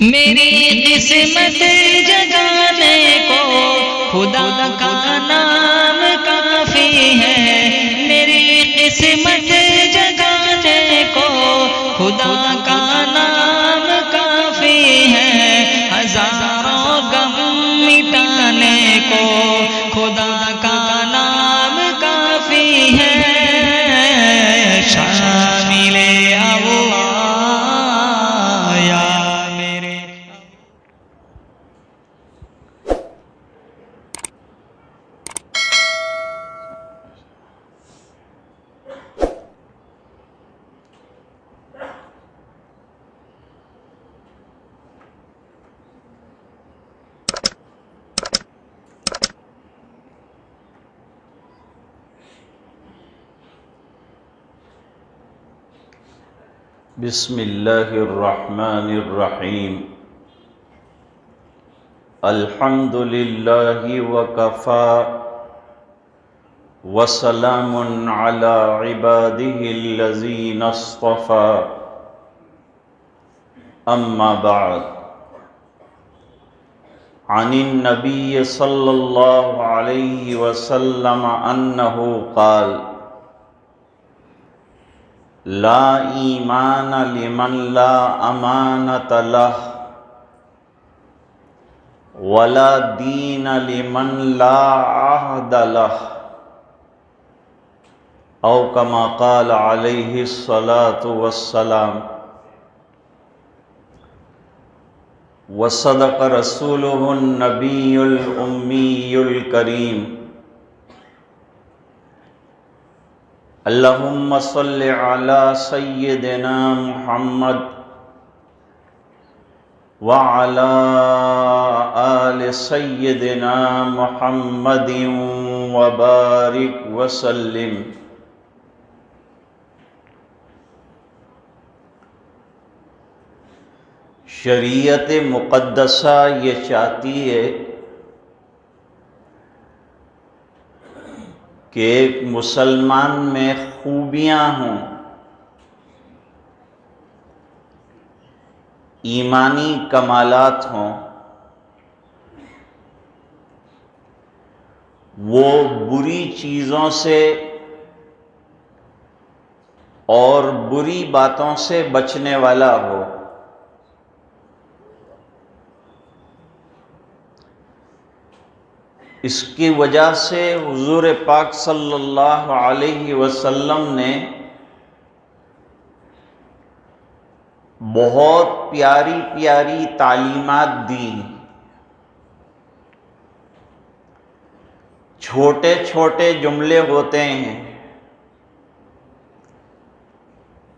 میری قسمت جگانے کو خدا کا نام کافی ہے، میری قسمت جگانے کو خدا کا نام کافی ہے، ہزاروں غم مٹانے کو خدا کا نام کافی ہے، شامل اللہ یا میرے۔ بسم اللہ الرحمن الرحیم، الحمد للہ وکفی وسلام علی عبادہ الذین اصطفی، اما بعد، عن النبی صلی اللہ علیہ وسلم انہ قال لا ایمان لمن لا امانۃ لہ ولا دین لمن لا عہد لہ، او کما قال علیہ الصلاۃ والسلام۔ وصدق رسولہ النبی الامی الکریم۔ اللہم صل علی سیدنا محمد وعلی آل سیدنا محمد وبارک وسلم۔ شریعت مقدسہ یہ چاہتی ہے کہ ایک مسلمان میں خوبیاں ہوں، ایمانی کمالات ہوں، وہ بری چیزوں سے اور بری باتوں سے بچنے والا ہو۔ اس کی وجہ سے حضور پاک صلی اللہ علیہ وسلم نے بہت پیاری پیاری تعلیمات دی۔ چھوٹے چھوٹے جملے ہوتے ہیں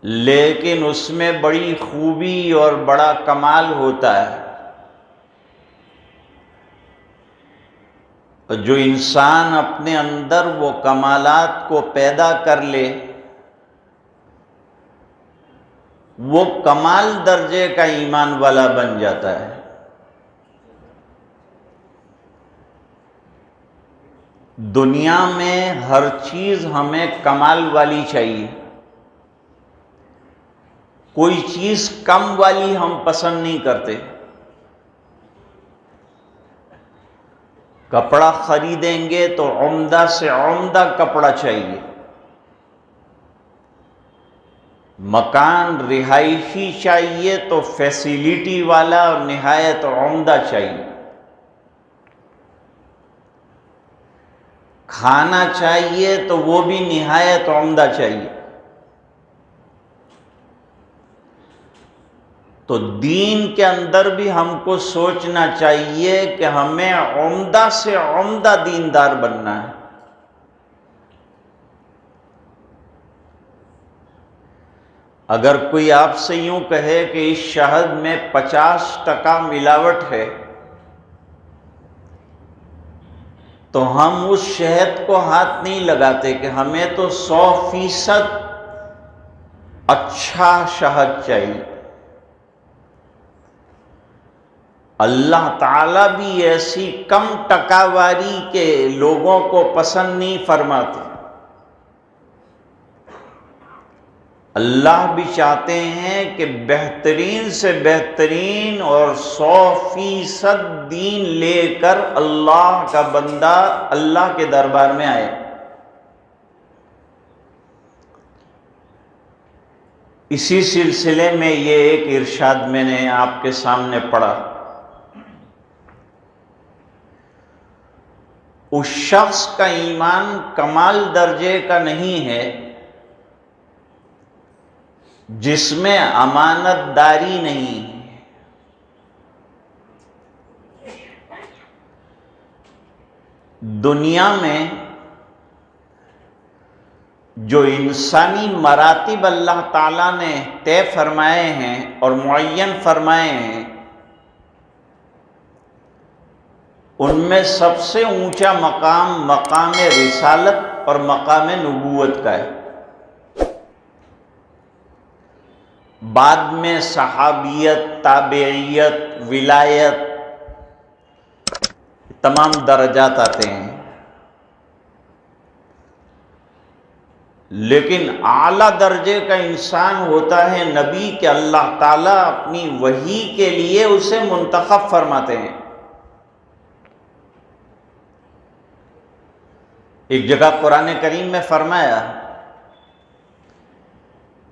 لیکن اس میں بڑی خوبی اور بڑا کمال ہوتا ہے۔ جو انسان اپنے اندر وہ کمالات کو پیدا کر لے وہ کمال درجے کا ایمان والا بن جاتا ہے۔ دنیا میں ہر چیز ہمیں کمال والی چاہیے، کوئی چیز کم والی ہم پسند نہیں کرتے۔ کپڑا خریدیں گے تو عمدہ سے عمدہ کپڑا چاہیے، مکان رہائشی چاہیے تو فیسیلیٹی والا اور نہایت عمدہ چاہیے، کھانا چاہیے تو وہ بھی نہایت عمدہ چاہیے۔ تو دین کے اندر بھی ہم کو سوچنا چاہیے کہ ہمیں عمدہ سے عمدہ دیندار بننا ہے۔ اگر کوئی آپ سے یوں کہے کہ اس شہد میں 50% ملاوٹ ہے تو ہم اس شہد کو ہاتھ نہیں لگاتے کہ ہمیں تو 100% اچھا شہد چاہیے۔ اللہ تعالیٰ بھی ایسی کم ٹکاواری کے لوگوں کو پسند نہیں فرماتے۔ اللہ بھی چاہتے ہیں کہ بہترین سے بہترین اور 100% دین لے کر اللہ کا بندہ اللہ کے دربار میں آئے۔ اسی سلسلے میں یہ ایک ارشاد میں نے آپ کے سامنے پڑھا، اس شخص کا ایمان کمال درجے کا نہیں ہے جس میں امانت داری نہیں ہے۔ دنیا میں جو انسانی مراتب اللہ تعالیٰ نے طے فرمائے ہیں اور معین فرمائے ہیں، ان میں سب سے اونچا مقام مقام رسالت اور مقام نبوت کا ہے۔ بعد میں صحابیت، تابعیت، ولایت، تمام درجات آتے ہیں، لیکن اعلیٰ درجے کا انسان ہوتا ہے نبی کہ اللہ تعالیٰ اپنی وحی کے لیے اسے منتخب فرماتے ہیں۔ ایک جگہ قرآن کریم میں فرمایا،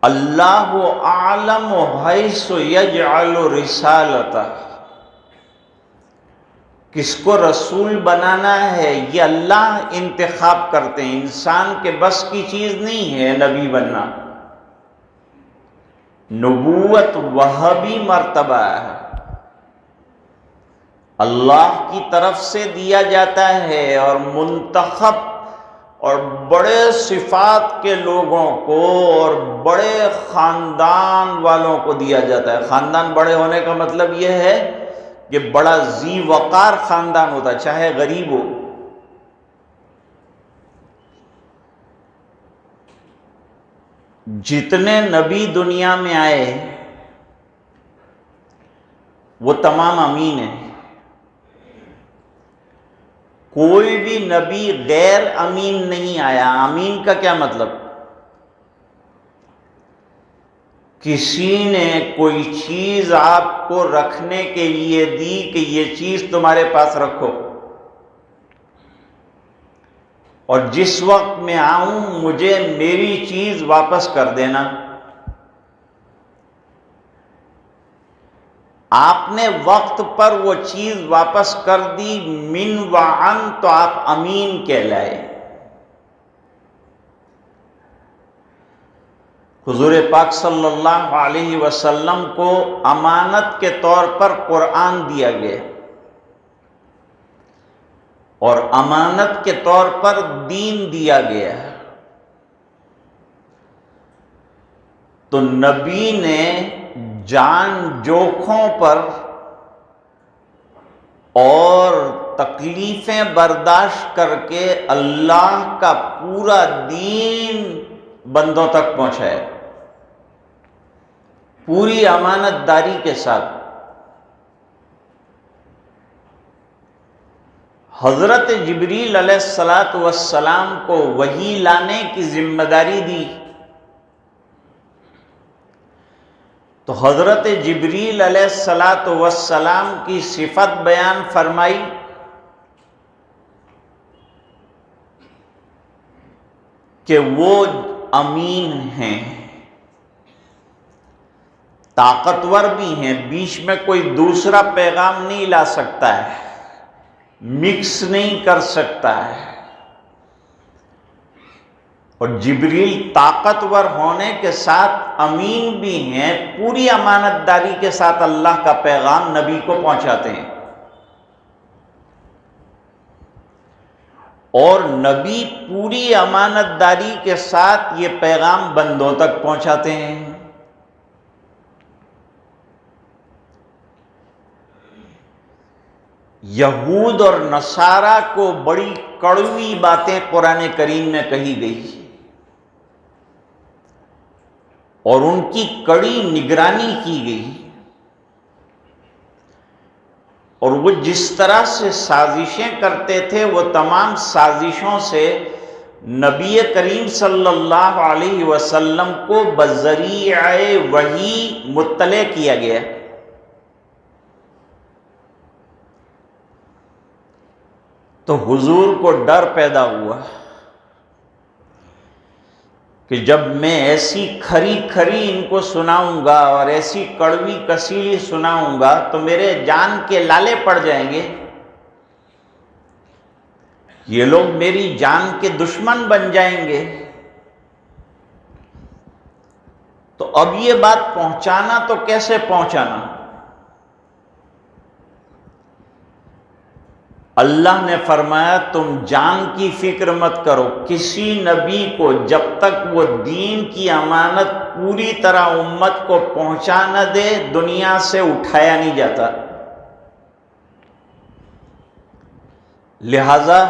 اللہ اعلم حیث یجعل رسالتہ، کس کو رسول بنانا ہے یہ اللہ انتخاب کرتے ہیں، انسان کے بس کی چیز نہیں ہے نبی بننا۔ نبوت وہبی مرتبہ ہے، اللہ کی طرف سے دیا جاتا ہے اور منتخب اور بڑے صفات کے لوگوں کو اور بڑے خاندان والوں کو دیا جاتا ہے۔ خاندان بڑے ہونے کا مطلب یہ ہے کہ بڑا ذی وقار خاندان ہوتا ہے، چاہے غریب ہو۔ جتنے نبی دنیا میں آئے وہ تمام امین ہیں، کوئی بھی نبی غیر امین نہیں آیا۔ امین کا کیا مطلب؟ کسی نے کوئی چیز آپ کو رکھنے کے لیے دی کہ یہ چیز تمہارے پاس رکھو، اور جس وقت میں آؤں مجھے میری چیز واپس کر دینا۔ آپ نے وقت پر وہ چیز واپس کر دی، من وعن، تو آپ امین کہلائے۔ حضور پاک صلی اللہ علیہ وسلم کو امانت کے طور پر قرآن دیا گیا اور امانت کے طور پر دین دیا گیا، تو نبی نے جان جوکھوں پر اور تکلیفیں برداشت کر کے اللہ کا پورا دین بندوں تک پہنچایا، پوری امانت داری کے ساتھ۔ حضرت جبریل علیہ السلام کو وحی لانے کی ذمہ داری دی، تو حضرت جبریل علیہ السلام کی صفت بیان فرمائی کہ وہ امین ہیں، طاقتور بھی ہیں، بیچ میں کوئی دوسرا پیغام نہیں لا سکتا ہے، مکس نہیں کر سکتا ہے۔ اور جبریل طاقتور ہونے کے ساتھ امین بھی ہیں، پوری امانت داری کے ساتھ اللہ کا پیغام نبی کو پہنچاتے ہیں، اور نبی پوری امانت داری کے ساتھ یہ پیغام بندوں تک پہنچاتے ہیں۔ یہود اور نصارہ کو بڑی کڑوی باتیں قرآن کریم میں کہی گئی اور ان کی کڑی نگرانی کی گئی، اور وہ جس طرح سے سازشیں کرتے تھے وہ تمام سازشوں سے نبی کریم صلی اللہ علیہ وسلم کو بذریعہ وحی مطلع کیا گیا، تو حضور کو ڈر پیدا ہوا کہ جب میں ایسی کھری کھری ان کو سناؤں گا اور ایسی کڑوی کسیلی سناؤں گا تو میرے جان کے لالے پڑ جائیں گے، یہ لوگ میری جان کے دشمن بن جائیں گے۔ تو اب یہ بات پہنچانا تو کیسے پہنچانا؟ اللہ نے فرمایا تم جان کی فکر مت کرو، کسی نبی کو جب تک وہ دین کی امانت پوری طرح امت کو پہنچا نہ دے دنیا سے اٹھایا نہیں جاتا۔ لہذا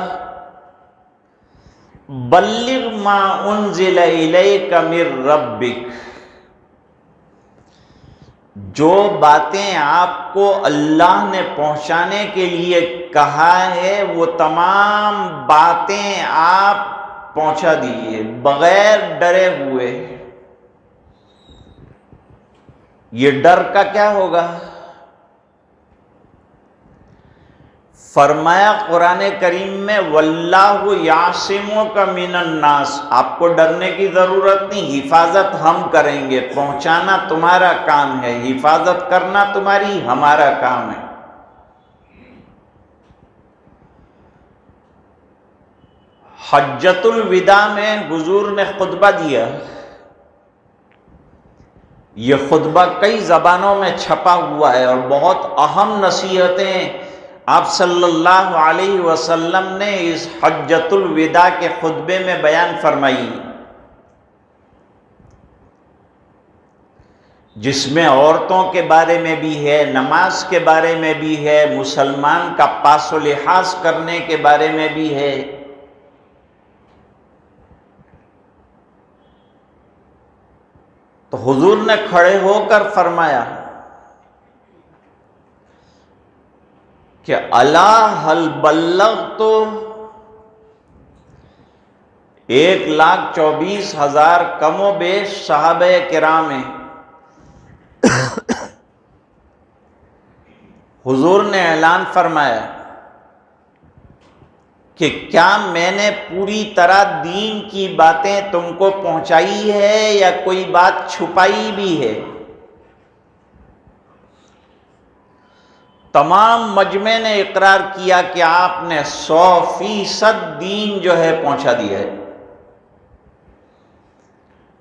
بلغ ما انزل الیک من ربک، جو باتیں آپ کو اللہ نے پہنچانے کے لیے کہا ہے وہ تمام باتیں آپ پہنچا دیجیے بغیر ڈرے ہوئے۔ یہ ڈر کا کیا ہوگا؟ فرمایا قرآن کریم میں واللہ یعصمک من الناس، آپ کو ڈرنے کی ضرورت نہیں، حفاظت ہم کریں گے، پہنچانا تمہارا کام ہے، حفاظت کرنا تمہاری ہمارا کام ہے۔ حجۃ الوداع میں حضور نے خطبہ دیا، یہ خطبہ کئی زبانوں میں چھپا ہوا ہے اور بہت اہم نصیحتیں آپ صلی اللہ علیہ وسلم نے اس حجۃ الوداع کے خطبے میں بیان فرمائی، جس میں عورتوں کے بارے میں بھی ہے، نماز کے بارے میں بھی ہے، مسلمان کا پاس و لحاظ کرنے کے بارے میں بھی ہے۔ تو حضور نے کھڑے ہو کر فرمایا کہ الا هل بلغت، 1,24,000 کم و بیش صحابہ کرام ہیں۔ حضور نے اعلان فرمایا کہ کیا میں نے پوری طرح دین کی باتیں تم کو پہنچائی ہے یا کوئی بات چھپائی بھی ہے؟ تمام مجمع نے اقرار کیا کہ آپ نے 100% دین جو ہے پہنچا دیا ہے،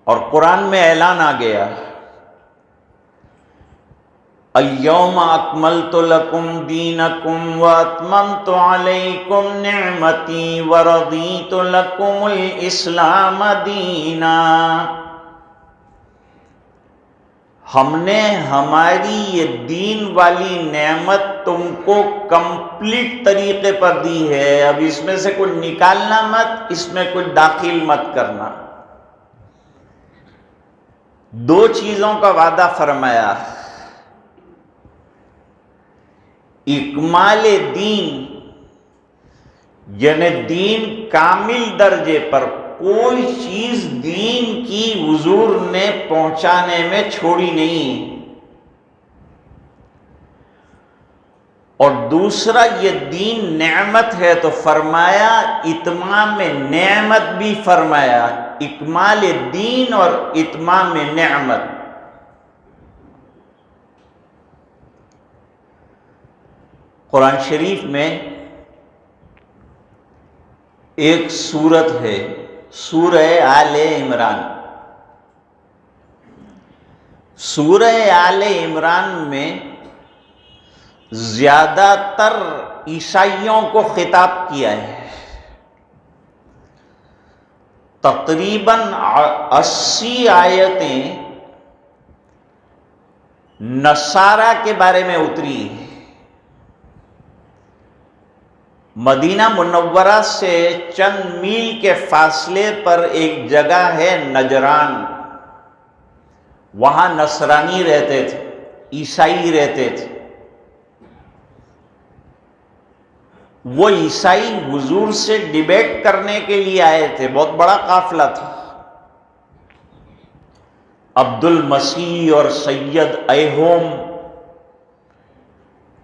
اور قرآن میں اعلان آ گیا الیوم اکملت لکم دینکم واتممت علیکم نعمتی ورضیت لکم الاسلام دینا۔ ہم نے ہماری یہ دین والی نعمت تم کو کمپلیٹ طریقے پر دی ہے، اب اس میں سے کچھ نکالنا مت، اس میں کچھ داخل مت کرنا۔ دو چیزوں کا وعدہ فرمایا، اکمال دین یعنی دین کامل درجے پر، کوئی چیز دین کی حضور نے پہنچانے میں چھوڑی نہیں، اور دوسرا یہ دین نعمت ہے تو فرمایا اتمام نعمت بھی فرمایا، اکمال دین اور اتمام نعمت۔ قرآن شریف میں ایک سورت ہے سورہ آل عمران۔ سورہ آل عمران میں زیادہ تر عیسائیوں کو خطاب کیا ہے، تقریباً 80 آیتیں نصارہ کے بارے میں اتری ہیں۔ مدینہ منورہ سے چند میل کے فاصلے پر ایک جگہ ہے نجران، وہاں نصرانی رہتے تھے، عیسائی رہتے تھے۔ وہ عیسائی حضور سے ڈیبیٹ کرنے کے لیے آئے تھے، بہت بڑا قافلہ تھا۔ عبد المسیح اور سید ایہوم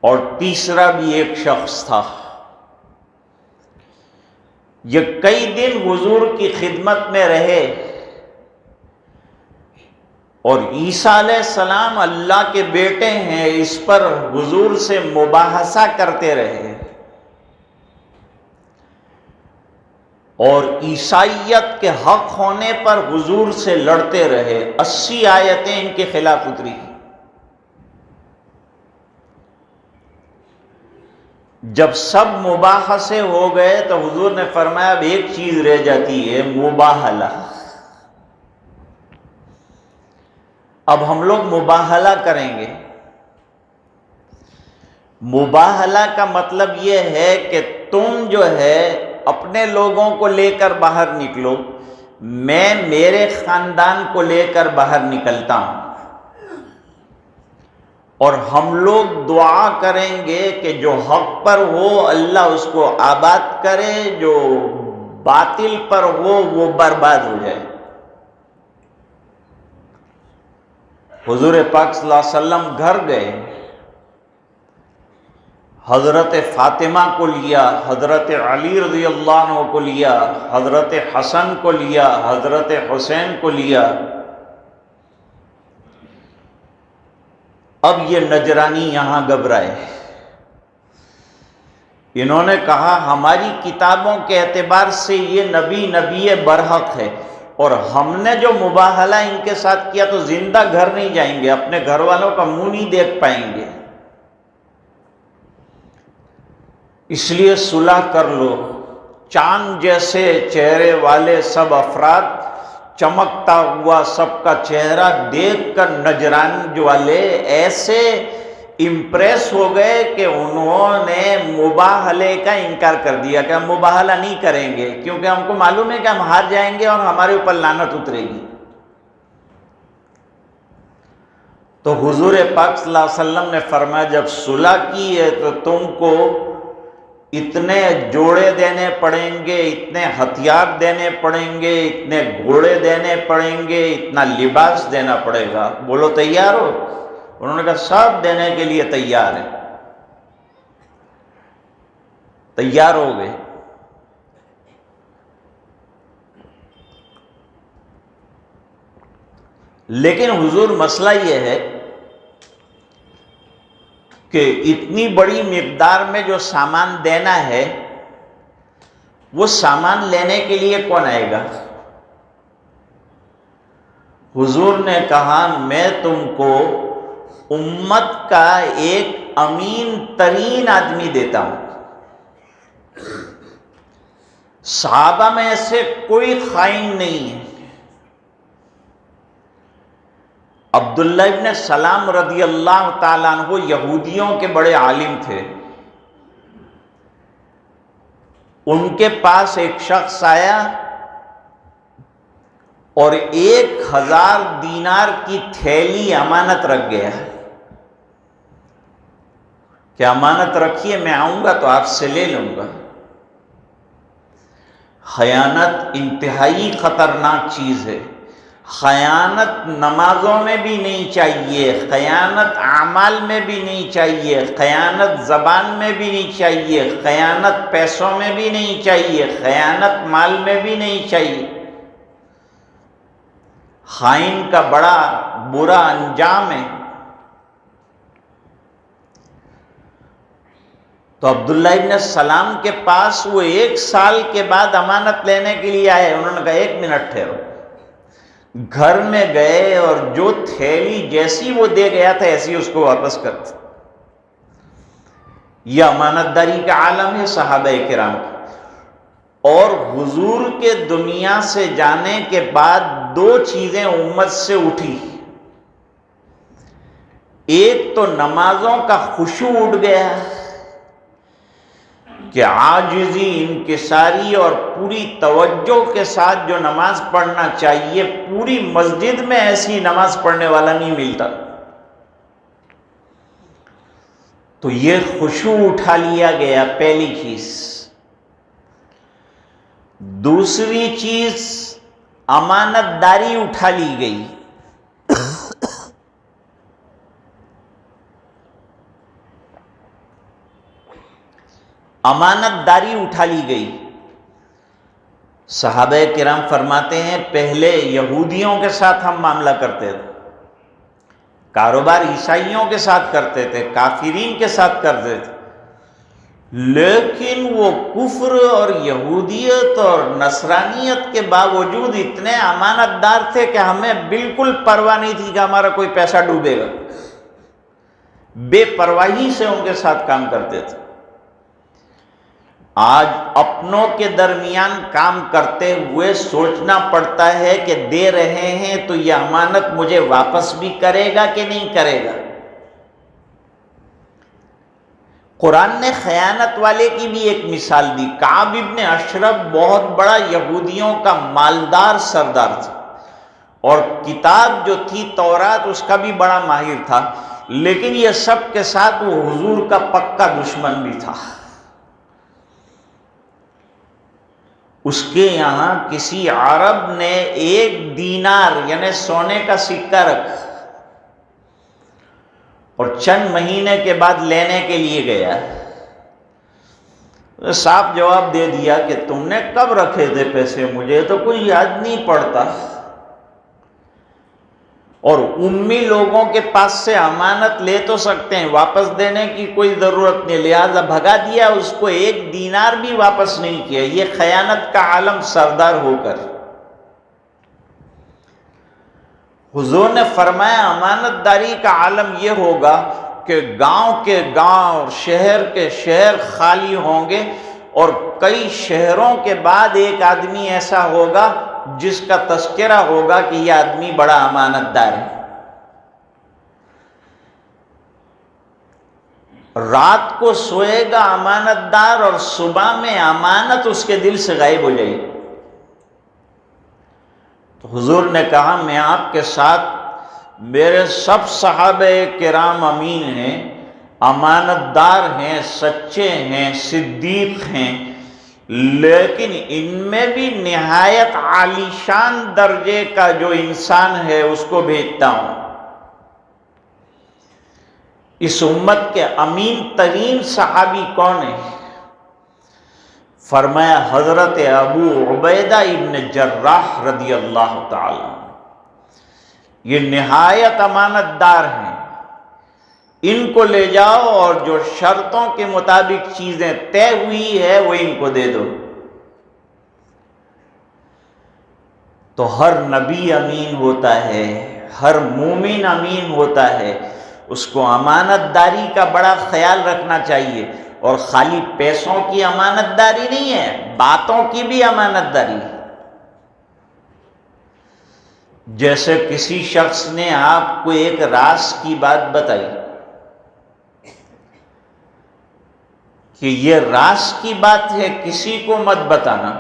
اور تیسرا بھی ایک شخص تھا۔ یہ کئی دن حضور کی خدمت میں رہے اور عیسیٰ علیہ السلام اللہ کے بیٹے ہیں، اس پر حضور سے مباحثہ کرتے رہے اور عیسائیت کے حق ہونے پر حضور سے لڑتے رہے۔ 80 آیتیں ان کے خلاف اتری۔ جب سب مباحثے ہو گئے تو حضور نے فرمایا اب ایک چیز رہ جاتی ہے، مباہلہ۔ اب ہم لوگ مباہلہ کریں گے۔ مباہلہ کا مطلب یہ ہے کہ تم جو ہے اپنے لوگوں کو لے کر باہر نکلو، میں میرے خاندان کو لے کر باہر نکلتا ہوں، اور ہم لوگ دعا کریں گے کہ جو حق پر ہو اللہ اس کو آباد کرے، جو باطل پر ہو وہ برباد ہو جائے۔ حضور پاک صلی اللہ علیہ وسلم گھر گئے، حضرت فاطمہ کو لیا، حضرت علی رضی اللہ عنہ کو لیا، حضرت حسن کو لیا، حضرت حسین کو لیا۔ اب یہ نجرانی یہاں گھبرائے، انہوں نے کہا ہماری کتابوں کے اعتبار سے یہ نبی برحق ہے، اور ہم نے جو مباہلہ ان کے ساتھ کیا تو زندہ گھر نہیں جائیں گے، اپنے گھر والوں کا منہ نہیں دیکھ پائیں گے، اس لیے صلح کر لو۔ چاند جیسے چہرے والے سب افراد، چمکتا ہوا سب کا چہرہ دیکھ کر نجران والے ایسے امپریس ہو گئے کہ انہوں نے مباہلے کا انکار کر دیا کہ ہم مباہلہ نہیں کریں گے، کیونکہ ہم کو معلوم ہے کہ ہم ہار جائیں گے اور ہمارے اوپر لعنت اترے گی۔ تو حضور پاک صلی اللہ علیہ وسلم نے فرمایا جب صلح کی ہے تو تم کو اتنے جوڑے دینے پڑیں گے، اتنے ہتھیار دینے پڑیں گے، اتنے گھوڑے دینے پڑیں گے، اتنا لباس دینا پڑے گا، بولو تیار ہو؟ انہوں نے کہا سب دینے کے لیے تیار ہیں۔ تیار ہو گئے۔ لیکن حضور مسئلہ یہ ہے کہ اتنی بڑی مقدار میں جو سامان دینا ہے وہ سامان لینے کے لیے کون آئے گا؟ حضور نے کہا میں تم کو امت کا ایک امین ترین آدمی دیتا ہوں۔ صحابہ میں سے کوئی خائن نہیں ہے۔ عبداللہ ابن سلام رضی اللہ تعالیٰ عنہ یہودیوں کے بڑے عالم تھے۔ ان کے پاس ایک شخص آیا اور 1000 دینار کی تھیلی امانت رکھ گیا کہ امانت رکھیے، میں آؤں گا تو آپ سے لے لوں گا۔ خیانت انتہائی خطرناک چیز ہے۔ خیانت نمازوں میں بھی نہیں چاہیے، خیانت اعمال میں بھی نہیں چاہیے، خیانت زبان میں بھی نہیں چاہیے، خیانت پیسوں میں بھی نہیں چاہیے، خیانت مال میں بھی نہیں چاہیے۔ خائن کا بڑا برا انجام ہے۔ تو عبداللہ ابن سلام کے پاس وہ 1 سال کے بعد امانت لینے کے لیے آئے۔ انہوں نے کہا 1 منٹ ٹھہرو۔ گھر میں گئے اور جو تھیلی جیسی وہ دے گیا تھا ایسی اس کو واپس کرتے۔ یہ امانت داری کا عالم ہے صحابہ کرام کا۔ اور حضور کے دنیا سے جانے کے بعد 2 چیزیں امت سے اٹھی۔ ایک تو نمازوں کا خشوع اٹھ گیا کہ عاجزی، انکساری اور پوری توجہ کے ساتھ جو نماز پڑھنا چاہیے، پوری مسجد میں ایسی نماز پڑھنے والا نہیں ملتا۔ تو یہ خشوع اٹھا لیا گیا، پہلی چیز۔ دوسری چیز امانت داری اٹھا لی گئی۔ امانت داری اٹھا لی گئی۔ صحابہ کرام فرماتے ہیں پہلے یہودیوں کے ساتھ ہم معاملہ کرتے تھے، کاروبار عیسائیوں کے ساتھ کرتے تھے، کافرین کے ساتھ کرتے تھے، لیکن وہ کفر اور یہودیت اور نصرانیت کے باوجود اتنے امانت دار تھے کہ ہمیں بالکل پرواہ نہیں تھی کہ ہمارا کوئی پیسہ ڈوبے گا، بے پرواہی سے ان کے ساتھ کام کرتے تھے۔ آج اپنوں کے درمیان کام کرتے ہوئے سوچنا پڑتا ہے کہ دے رہے ہیں تو یہ امانت مجھے واپس بھی کرے گا کہ نہیں کرے گا۔ قرآن نے خیانت والے کی بھی ایک مثال دی۔ کعب ابن اشرف بہت بڑا یہودیوں کا مالدار سردار تھا، اور کتاب جو تھی تورات اس کا بھی بڑا ماہر تھا، لیکن یہ سب کے ساتھ وہ حضور کا پکا دشمن بھی تھا۔ اس کے یہاں کسی عرب نے 1 دینار یعنی سونے کا سکہ رکھا، اور چند مہینے کے بعد لینے کے لیے گیا، صاف جواب دے دیا کہ تم نے کب رکھے تھے پیسے، مجھے تو کوئی یاد نہیں پڑتا۔ اور امی لوگوں کے پاس سے امانت لے تو سکتے ہیں، واپس دینے کی کوئی ضرورت نہیں، لہذا بھگا دیا اس کو، 1 دینار بھی واپس نہیں کیا۔ یہ خیانت کا عالم سردار ہو کر۔ حضور نے فرمایا امانت داری کا عالم یہ ہوگا کہ گاؤں کے گاؤں اور شہر کے شہر خالی ہوں گے، اور کئی شہروں کے بعد ایک آدمی ایسا ہوگا جس کا تذکرہ ہوگا کہ یہ آدمی بڑا امانت دار ہے۔ رات کو سوئے گا امانت دار، اور صبح میں امانت اس کے دل سے غائب ہو جائے گی۔ تو حضور نے کہا میں آپ کے ساتھ، میرے سب صحابہ کرام امین ہیں، امانت دار ہیں، سچے ہیں، صدیق ہیں، لیکن ان میں بھی نہایت عالی شان درجے کا جو انسان ہے اس کو بھیجتا ہوں۔ اس امت کے امین ترین صحابی کون ہے؟ فرمایا حضرت ابو عبیدہ ابن جراح رضی اللہ تعالی۔ یہ نہایت امانت دار ہیں، ان کو لے جاؤ اور جو شرطوں کے مطابق چیزیں طے ہوئی ہے وہ ان کو دے دو۔ تو ہر نبی امین ہوتا ہے، ہر مومن امین ہوتا ہے، اس کو امانت داری کا بڑا خیال رکھنا چاہیے، اور خالی پیسوں کی امانت داری نہیں ہے، باتوں کی بھی امانت داری ہے۔ جیسے کسی شخص نے آپ کو ایک راز کی بات بتائی کہ یہ راز کی بات ہے، کسی کو مت بتانا،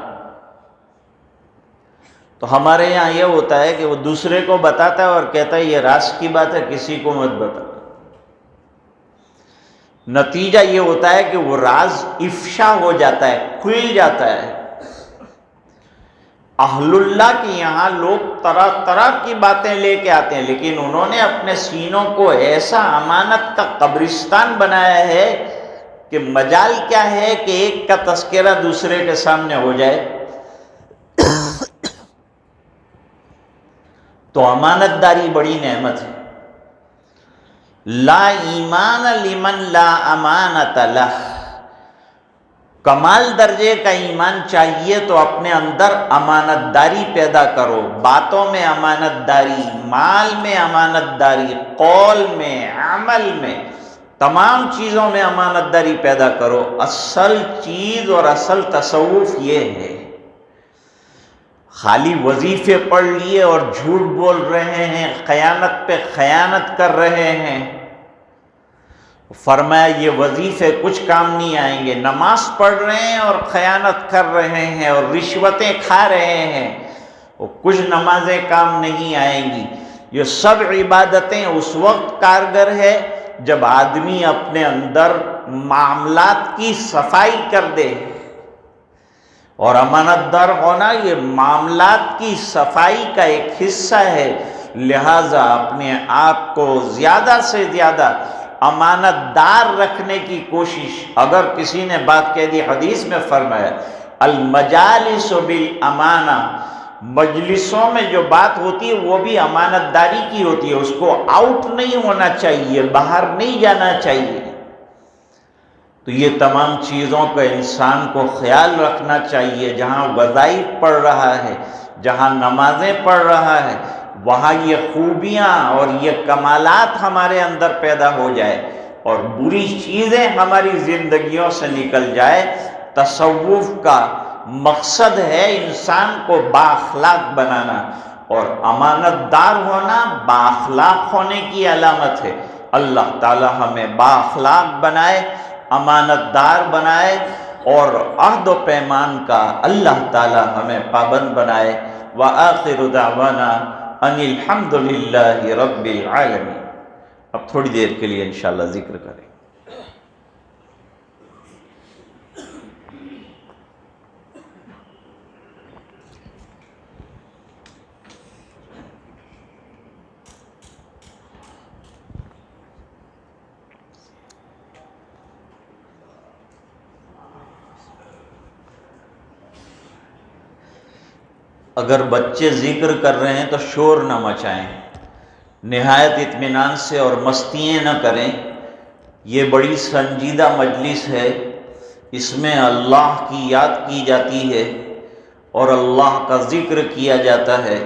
تو ہمارے یہاں یہ ہوتا ہے کہ وہ دوسرے کو بتاتا ہے اور کہتا ہے یہ راز کی بات ہے، کسی کو مت بتانا۔ نتیجہ یہ ہوتا ہے کہ وہ راز افشا ہو جاتا ہے، کھل جاتا ہے۔ اہل اللہ کے یہاں لوگ طرح طرح کی باتیں لے کے آتے ہیں، لیکن انہوں نے اپنے سینوں کو ایسا امانت کا قبرستان بنایا ہے کہ مجال کیا ہے کہ ایک کا تذکرہ دوسرے کے سامنے ہو جائے۔ تو امانت داری بڑی نعمت ہے۔ لا ایمان لمن لا امانت لہ، کمال درجے کا ایمان چاہیے تو اپنے اندر امانت داری پیدا کرو، باتوں میں امانت داری، مال میں امانت داری، قول میں، عمل میں، تمام چیزوں میں امانت داری پیدا کرو۔ اصل چیز اور اصل تصوف یہ ہے۔ خالی وظیفے پڑھ لیے اور جھوٹ بول رہے ہیں، خیانت پہ خیانت کر رہے ہیں، فرمایا یہ وظیفے کچھ کام نہیں آئیں گے۔ نماز پڑھ رہے ہیں اور خیانت کر رہے ہیں اور رشوتیں کھا رہے ہیں، وہ کچھ نمازیں کام نہیں آئیں گی۔ یہ سب عبادتیں اس وقت کارگر ہے جب آدمی اپنے اندر معاملات کی صفائی کر دے، اور امانت دار ہونا یہ معاملات کی صفائی کا ایک حصہ ہے، لہذا اپنے آپ کو زیادہ سے زیادہ امانت دار رکھنے کی کوشش۔ اگر کسی نے بات کہہ دی، حدیث میں فرمایا المجالس بالامانہ، مجلسوں میں جو بات ہوتی ہے وہ بھی امانت داری کی ہوتی ہے، اس کو آؤٹ نہیں ہونا چاہیے، باہر نہیں جانا چاہیے۔ تو یہ تمام چیزوں کا انسان کو خیال رکھنا چاہیے۔ جہاں وظائف پڑھ رہا ہے، جہاں نمازیں پڑھ رہا ہے، وہاں یہ خوبیاں اور یہ کمالات ہمارے اندر پیدا ہو جائے اور بری چیزیں ہماری زندگیوں سے نکل جائے۔ تصوف کا مقصد ہے انسان کو بااخلاق بنانا، اور امانت دار ہونا بااخلاق ہونے کی علامت ہے۔ اللہ تعالی ہمیں بااخلاق بنائے، امانت دار بنائے، اور عہد و پیمان کا اللہ تعالی ہمیں پابند بنائے۔ وآخر دعوانا ان الحمد للہ رب العالمین۔ اب تھوڑی دیر کے لیے انشاءاللہ ذکر کریں۔ اگر بچے ذکر کر رہے ہیں تو شور نہ مچائیں، نہایت اطمینان سے، اور مستیاں نہ کریں۔ یہ بڑی سنجیدہ مجلس ہے، اس میں اللہ کی یاد کی جاتی ہے اور اللہ کا ذکر کیا جاتا ہے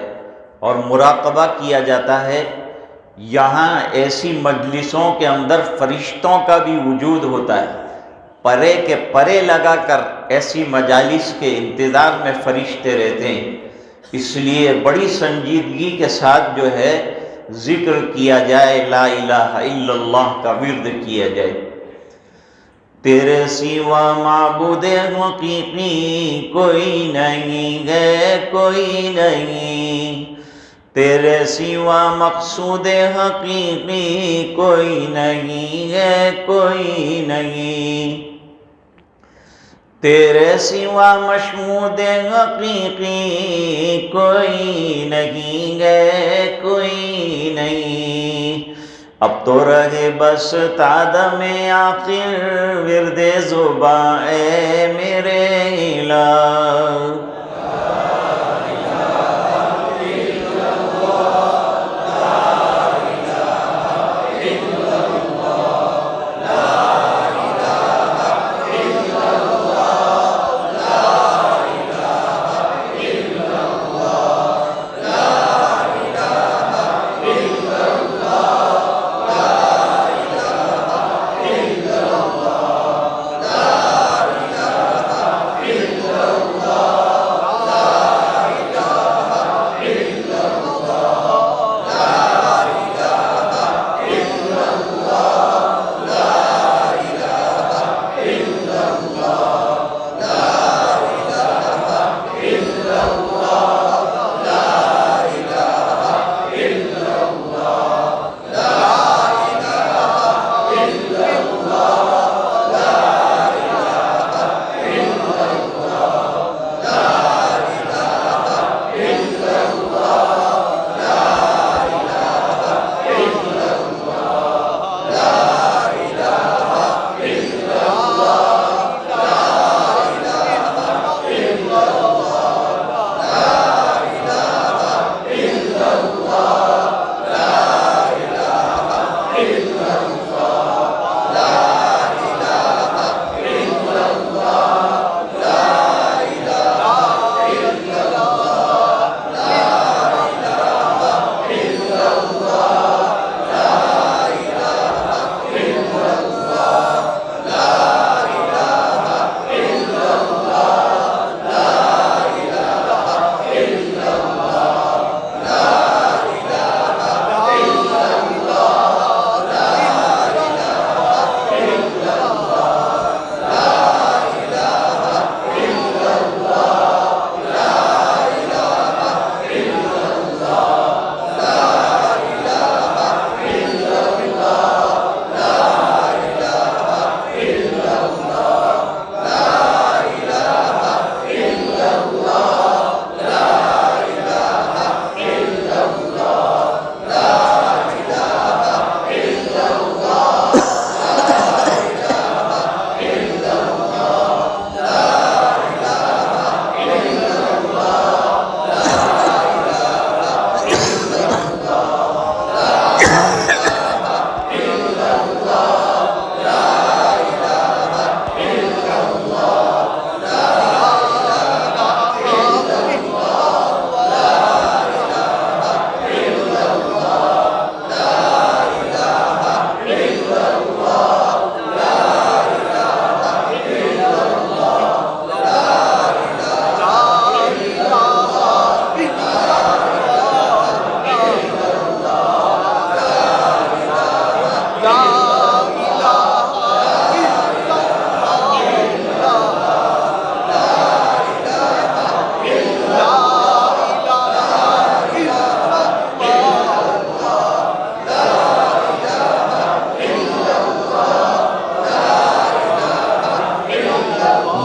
اور مراقبہ کیا جاتا ہے۔ یہاں ایسی مجلسوں کے اندر فرشتوں کا بھی وجود ہوتا ہے، پرے کے پرے لگا کر ایسی مجالس کے انتظار میں فرشتے رہتے ہیں، اس لیے بڑی سنجیدگی کے ساتھ جو ہے ذکر کیا جائے، لا الہ الا اللہ کا ورد کیا جائے۔ تیرے سوا معبود حقیقی کوئی نہیں ہے، کوئی نہیں، تیرے سوا مقصود حقیقی کوئی نہیں ہے، کوئی نہیں، تیرے سوا مشمود حقیقی کوئی نہیں ہے، کوئی نہیں۔ اب تو رہے بس تادم آخر ورد زباں اے میرے الہ۔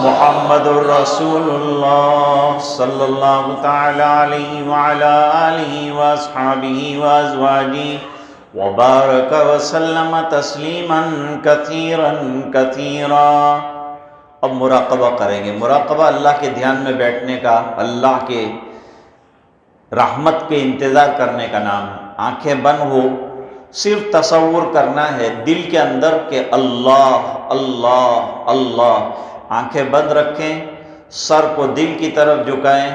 محمد الرسول اللہ صلی اللہ تعالی علیہ وعلا آلہ واصحابہ وازواجہ وبارک وسلم تسلیما کثیرا کثیرا۔ اب مراقبہ کریں گے۔ مراقبہ اللہ کے دھیان میں بیٹھنے کا، اللہ کے رحمت کے انتظار کرنے کا نام ہے۔ آنکھیں بند ہو، صرف تصور کرنا ہے دل کے اندر کہ اللہ اللہ اللہ۔ آنکھیں بند رکھیں، سر کو دل کی طرف جھکائیں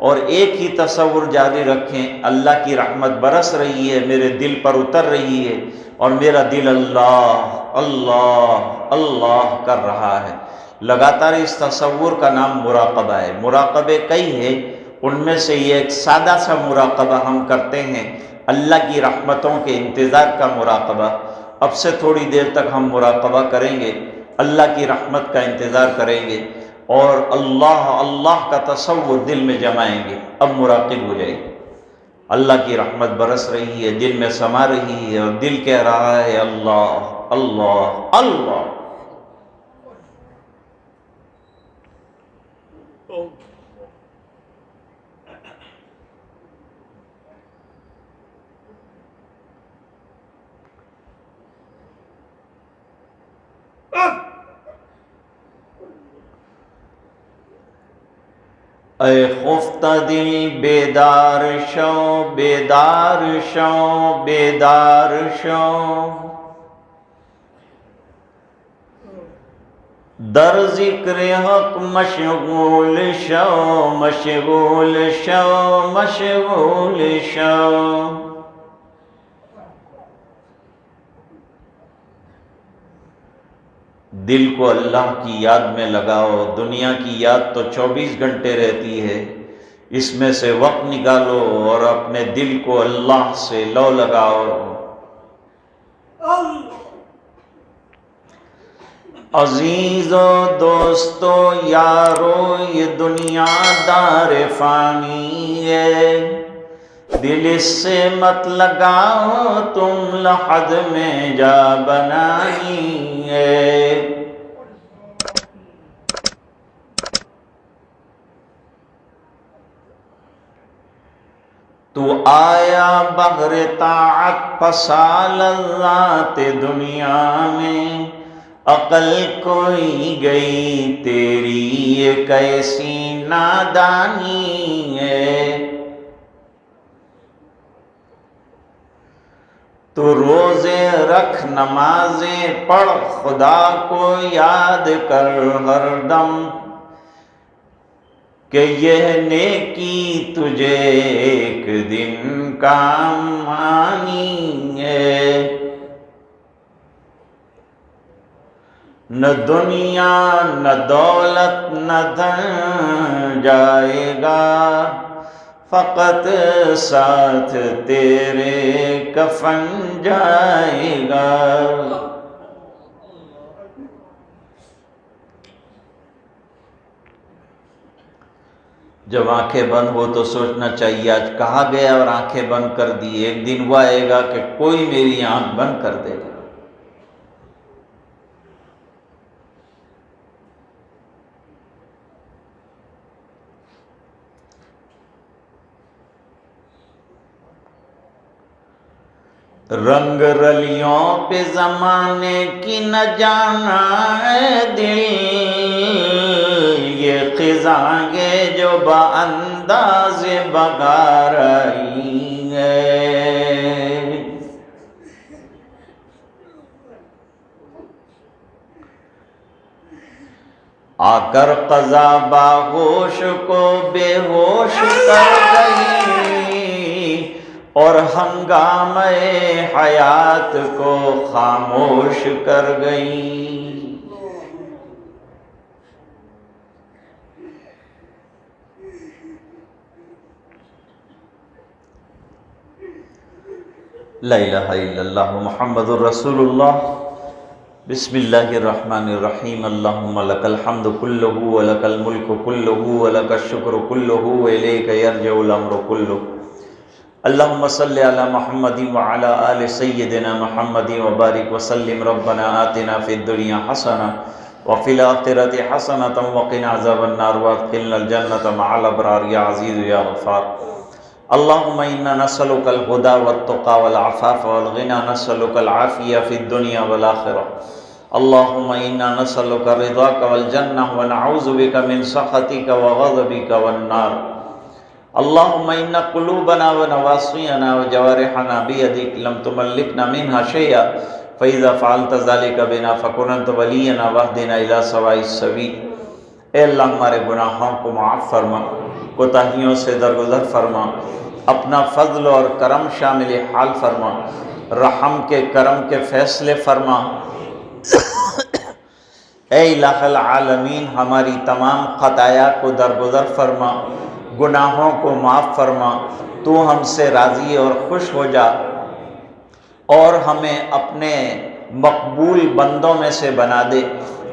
اور ایک ہی تصور جاری رکھیں، اللہ کی رحمت برس رہی ہے، میرے دل پر اتر رہی ہے اور میرا دل اللہ اللہ اللہ کر رہا ہے۔ لگاتار اس تصور کا نام مراقبہ ہے۔ مراقبے کئی ہیں، ان میں سے یہ ایک سادہ سا مراقبہ ہم کرتے ہیں، اللہ کی رحمتوں کے انتظار کا مراقبہ۔ اب سے تھوڑی دیر تک ہم مراقبہ کریں گے، اللہ کی رحمت کا انتظار کریں گے اور اللہ اللہ کا تصور دل میں جمائیں گے۔ اب مراقب ہو جائے گے، اللہ کی رحمت برس رہی ہے، دل میں سما رہی ہے اور دل کہہ رہا ہے اللہ اللہ اللہ۔ اے خفتہ دل بیدار شو بیدار شو بیدار شو، در ذکر حق مشغول شو مشغول شو مشغول شو۔ دل کو اللہ کی یاد میں لگاؤ۔ دنیا کی یاد تو 24 گھنٹے رہتی ہے، اس میں سے وقت نکالو اور اپنے دل کو اللہ سے لو لگاؤ۔ عزیزو دوستو یارو یہ دنیا دار فانی ہے، دل اس سے مت لگاؤ تم لحد میں جا بنائی ہے۔ تو آیا بغیر طاعت پھنسا لذات دنیا میں، عقل کوئی گئی تیری یہ کیسی نادانی ہے۔ تو روزے رکھ نمازیں پڑھ خدا کو یاد کر ہر دم، کہ یہ نیکی تجھے ایک دن کام آنی ہے۔ نہ دنیا نہ دولت نہ دھن جائے گا، فقط ساتھ تیرے کفن جائے گا۔ جب آنکھیں بند ہو تو سوچنا چاہیے آج کہاں گیا اور آنکھیں بند کر دی۔ ایک دن وہ آئے گا کہ کوئی میری آنکھ بند کر دے گا۔ رنگ رلیوں پہ زمانے کی نہ جانا ہے دل، یہ خزاں جو با انداز بغار آئی ہے۔ آ کر قضا باہوش کو بے ہوش کر گئی اور ہنگامے حیات کو خاموش کر گئی۔ لا الہ الا اللہ محمد الرسول اللہ۔ بسم اللہ الرحمن الرحیم۔ اللہم لک الحمد کلہ ولک الملک کلہ ولک الشکر کلہ والیک یرجع الامر کلہ۔ اللہم صلی علی محمد وعلی آل سیدنا محمد وبارک وسلم۔ ربنا آتنا فی الدنیا حسنہ وفی الآخرۃ حسنۃ وقنا عذاب النار وادخلنا الجنۃ مع الابرار یا عزیز یا غفار۔ اللہم انا نسألک الہدی والتقی والعفاف والغنی، نسألک العافیہ فی الدنیا والآخرہ۔ اللہم انا نسألک رضاک والجنہ ونعوذ بک من سخطک وغضبک والنار۔ اللہم ان قلوبنا ونواصینا وجوارحنا بیدک لم تملکنا منها شیئا فاذا فعلت ذلك بنا فکن انت ولینا واہدنا الی سواء السبیل۔ اے اللہ ہمارے گناہوں کو معاف فرما، کوتاہیوں سے درگزر فرما، اپنا فضل اور کرم شامل حال فرما، رحم کے کرم کے فیصلے فرما۔ اے الہ العالمین ہماری تمام خطایا کو درگزر فرما، گناہوں کو معاف فرما، تو ہم سے راضی اور خوش ہو جا اور ہمیں اپنے مقبول بندوں میں سے بنا دے۔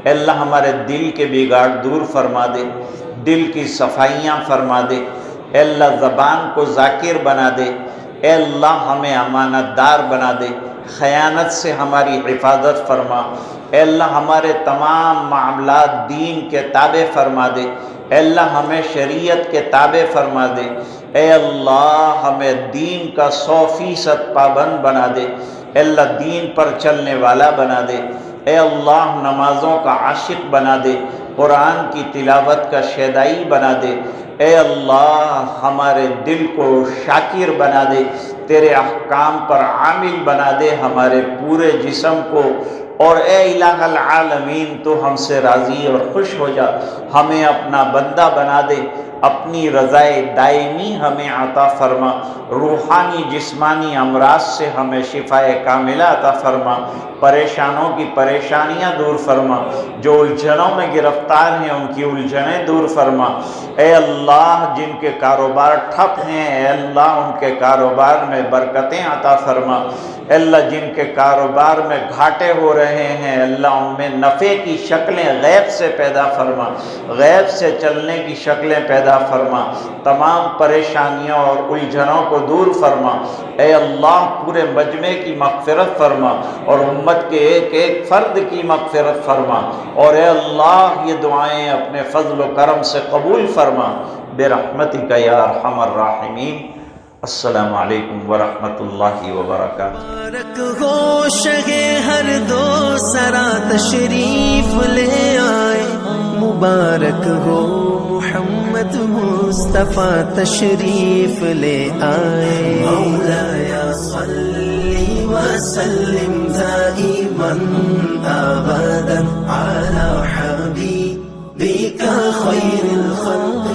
اے اللہ ہمارے دل کے بگاڑ دور فرما دے، دل کی صفائیاں فرما دے۔ اے اللہ زبان کو ذاکر بنا دے۔ اے اللہ ہمیں امانت دار بنا دے، خیانت سے ہماری حفاظت فرما۔ اے اللہ ہمارے تمام معاملات دین کے تابع فرما دے۔ اے اللہ ہمیں شریعت کے تابع فرما دے۔ اے اللہ ہمیں دین کا 100% پابند بنا دے۔ اے اللہ دین پر چلنے والا بنا دے۔ اے اللہ نمازوں کا عاشق بنا دے، قرآن کی تلاوت کا شیدائی بنا دے۔ اے اللہ ہمارے دل کو شاکر بنا دے، تیرے احکام پر عامل بنا دے ہمارے پورے جسم کو۔ اور اے الہ العالمین تو ہم سے راضی اور خوش ہو جا، ہمیں اپنا بندہ بنا دے، اپنی رضائے دائمی ہمیں عطا فرما، روحانی جسمانی امراض سے ہمیں شفائے کاملہ عطا فرما، پریشانوں کی پریشانیاں دور فرما، جو الجھنوں میں گرفتار ہیں ان کی الجھنیں دور فرما۔ اے اللہ جن کے کاروبار ٹھپ ہیں، اے اللہ ان کے کاروبار میں برکتیں عطا فرما۔ اے اللہ جن کے کاروبار میں گھاٹے ہو رہے ہیں، اللہ ان میں نفع کی شکلیں غیب سے پیدا فرما، غیب سے چلنے کی شکلیں پیدا فرما، تمام پریشانیوں اور الجھنوں کو دور فرما۔ اے اللہ پورے مجمع کی مغفرت فرما اور امت کے ایک ایک فرد کی مغفرت فرما، اور اے اللہ یہ دعائیں اپنے فضل و کرم سے قبول فرما برحمتک یا ارحم الراحمین۔ السلام علیکم ورحمۃ اللہ وبرکاتہ۔ مبارک ہو شہ ہر دو سرا تشریف لے آئے، مبارک ہو محمد مصطفیٰ تشریف لے آئے۔ مولایا صلی وسلم دائما ابدا علی حبیبک خیر الخلق